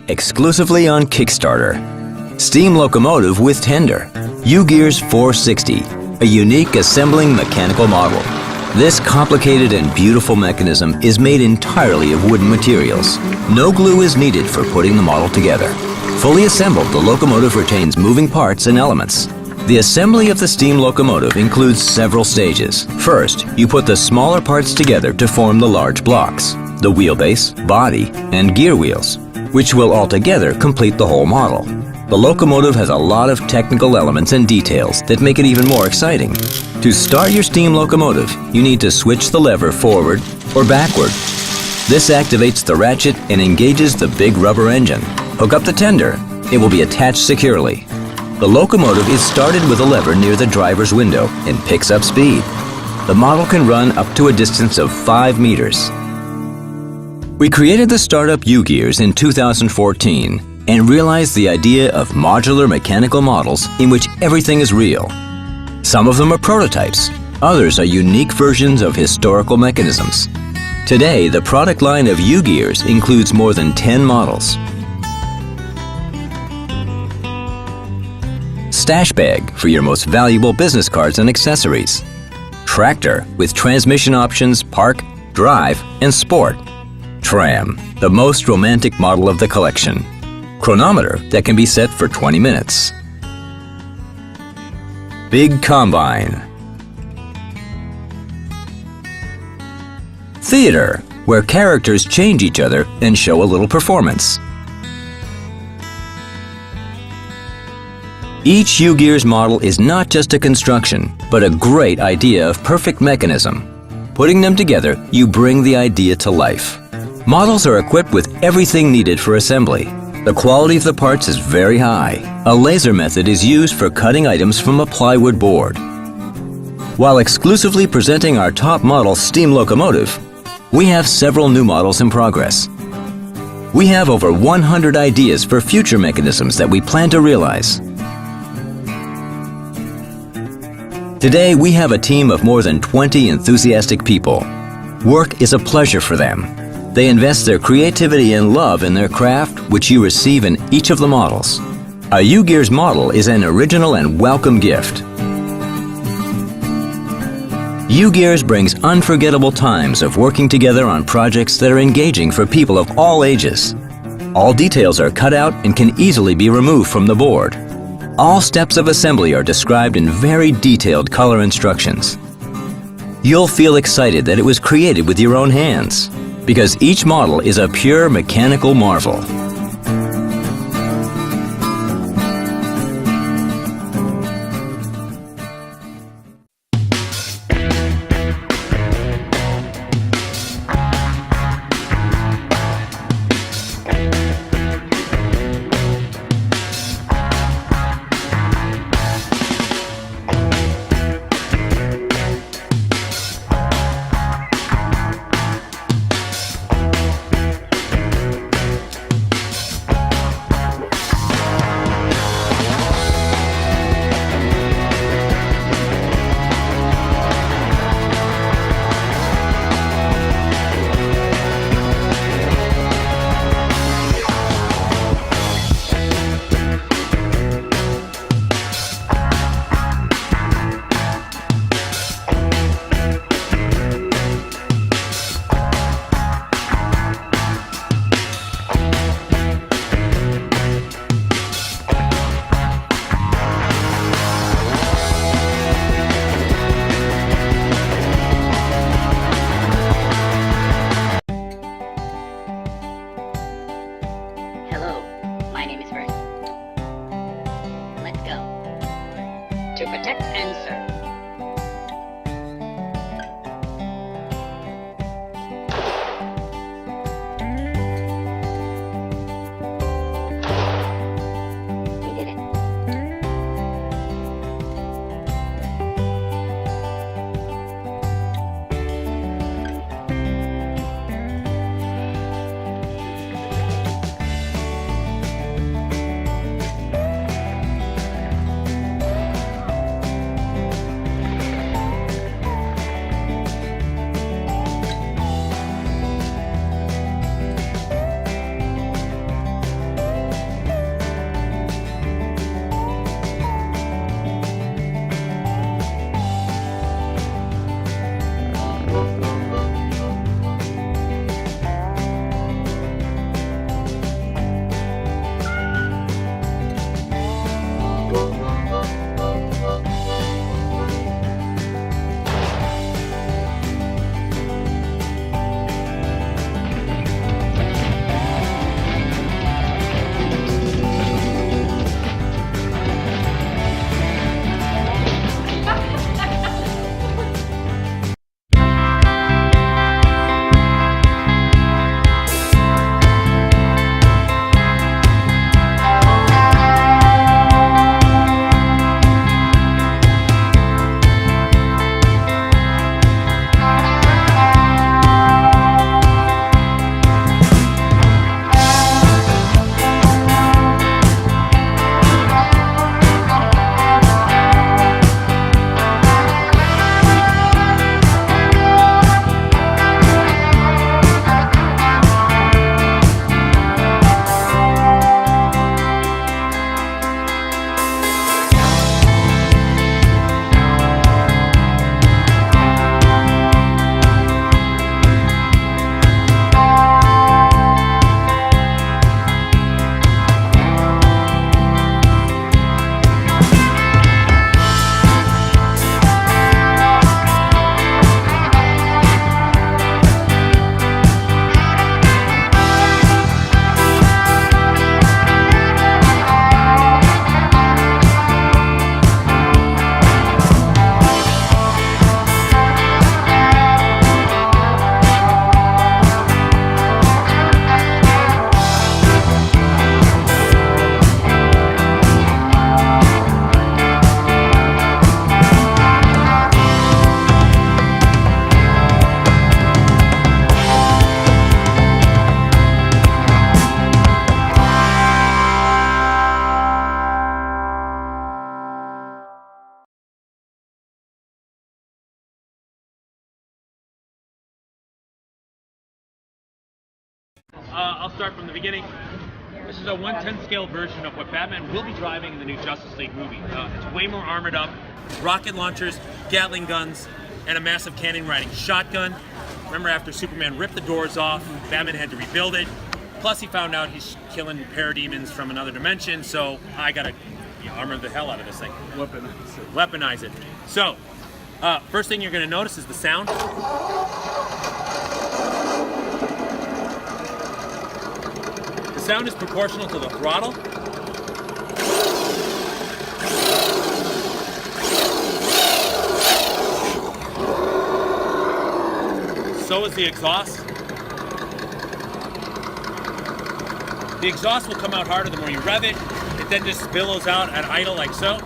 exclusively on Kickstarter. Steam locomotive with tender, Ugears 460, a unique assembling mechanical model. This complicated and beautiful mechanism is made entirely of wooden materials. No glue is needed for putting the model together. Fully assembled, the locomotive retains moving parts and elements. The assembly of the steam locomotive includes several stages. First, you put the smaller parts together to form the large blocks, the wheelbase, body, and gear wheels, which will altogether complete the whole model. The locomotive has a lot of technical elements and details that make it even more exciting. To start your steam locomotive, you need to switch the lever forward or backward. This activates the ratchet and engages the big rubber engine. Hook up the tender. It will be attached securely. The locomotive is started with a lever near the driver's window and picks up speed. The model can run up to a distance of 5 meters. We created the startup Ugears in 2014 and realized the idea of modular mechanical models in which everything is real. Some of them are prototypes, others are unique versions of historical mechanisms. Today, the product line of Ugears includes more than 10 models. Stash bag for your most valuable business cards and accessories. Tractor with transmission options Park, Drive, and Sport. Tram, the most romantic model of the collection. Chronometer that can be set for 20 minutes. Big Combine. Theater, where characters change each other and show a little performance. Each Ugears model is not just a construction, but a great idea of perfect mechanism. Putting them together, you bring the idea to life. Models are equipped with everything needed for assembly. The quality of the parts is very high. A laser method is used for cutting items from a plywood board. While exclusively presenting our top model steam locomotive, we have several new models in progress. We have over 100 ideas for future mechanisms that we plan to realize. Today, we have a team of more than 20 enthusiastic people. Work is a pleasure for them. They invest their creativity and love in their craft, which you receive in each of the models. A Ugears model is an original and welcome gift. Ugears brings unforgettable times of working together on projects that are engaging for people of all ages. All details are cut out and can easily be removed from the board. All steps of assembly are described in very detailed color instructions. You'll feel excited that it was created with your own hands, because each model is a pure mechanical marvel. I'll start from the beginning. This is a 1/10 scale version of what Batman will be driving in the new Justice League movie. It's way more armored up, rocket launchers, Gatling guns, and a massive cannon riding shotgun. Remember, after Superman ripped the doors off, Batman had to rebuild it. Plus, he found out he's killing parademons from another dimension, so I gotta armor the hell out of this thing. Weaponize it. So, first thing you're gonna notice is the sound. The sound is proportional to the throttle. So is the exhaust. The exhaust will come out harder the more you rev it. It then just billows out at idle like so.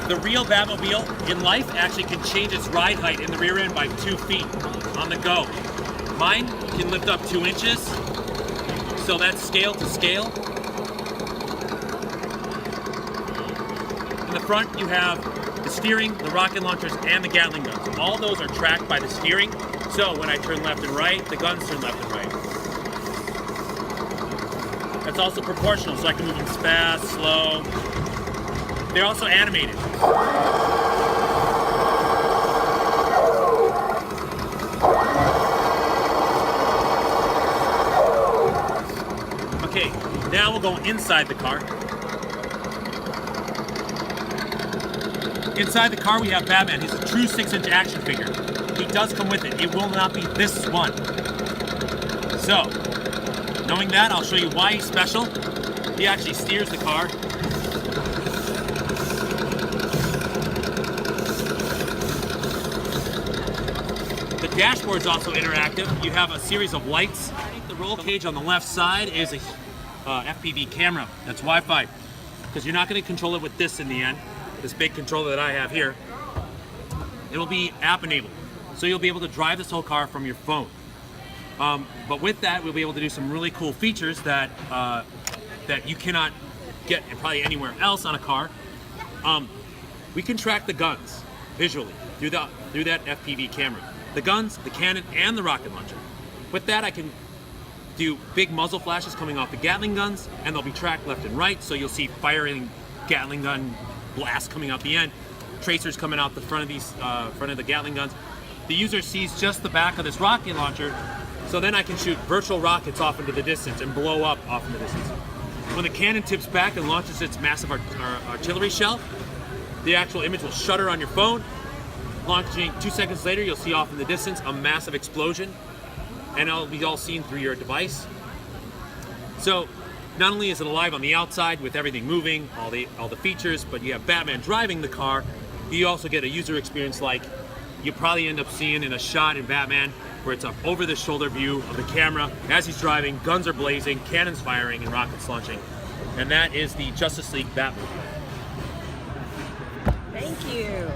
The real Batmobile in life actually can change its ride height in the rear end by 2 feet on the go. Mine can lift up 2 inches, so that's scale to scale. In the front you have the steering, the rocket launchers, and the Gatling guns. All those are tracked by the steering, so when I turn left and right, the guns turn left and right. That's also proportional, so I can move them fast, slow. They're also animated. Okay, now we'll go inside the car. Inside the car we have Batman. He's a true 6-inch action figure. He does come with it. It will not be this one. So, knowing that, I'll show you why he's special. He actually steers the car. The dashboard's also interactive. You have a series of lights. The roll cage on the left side is a FPV camera. That's Wi-Fi. Because you're not going to control it with this in the end. This big controller that I have here. It'll be app enabled. So you'll be able to drive this whole car from your phone. But with that, we'll be able to do some really cool features that that you cannot get probably anywhere else on a car. We can track the guns visually through that FPV camera. The guns, the cannon, and the rocket launcher. With that, I can do big muzzle flashes coming off the Gatling guns, and they'll be tracked left and right, so you'll see firing Gatling gun blast coming out the end, tracers coming out the front of these front of the Gatling guns. The user sees just the back of this rocket launcher, so then I can shoot virtual rockets off into the distance and blow up off in the distance. When the cannon tips back and launches its massive artillery shell, the actual image will shutter on your phone. Launching 2 seconds later, you'll see off in the distance a massive explosion, and it'll be all seen through your device. So not only is it alive on the outside with everything moving, all the features, but you have Batman driving the car. You also get a user experience like you probably end up seeing in a shot in Batman, where it's an over-the-shoulder view of the camera as he's driving, guns are blazing, cannons firing, and rockets launching. And that is the Justice League Batmobile. Thank you.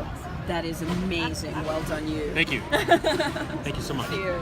That is amazing. Well done, you. Thank you. Thank you so much. Cheers.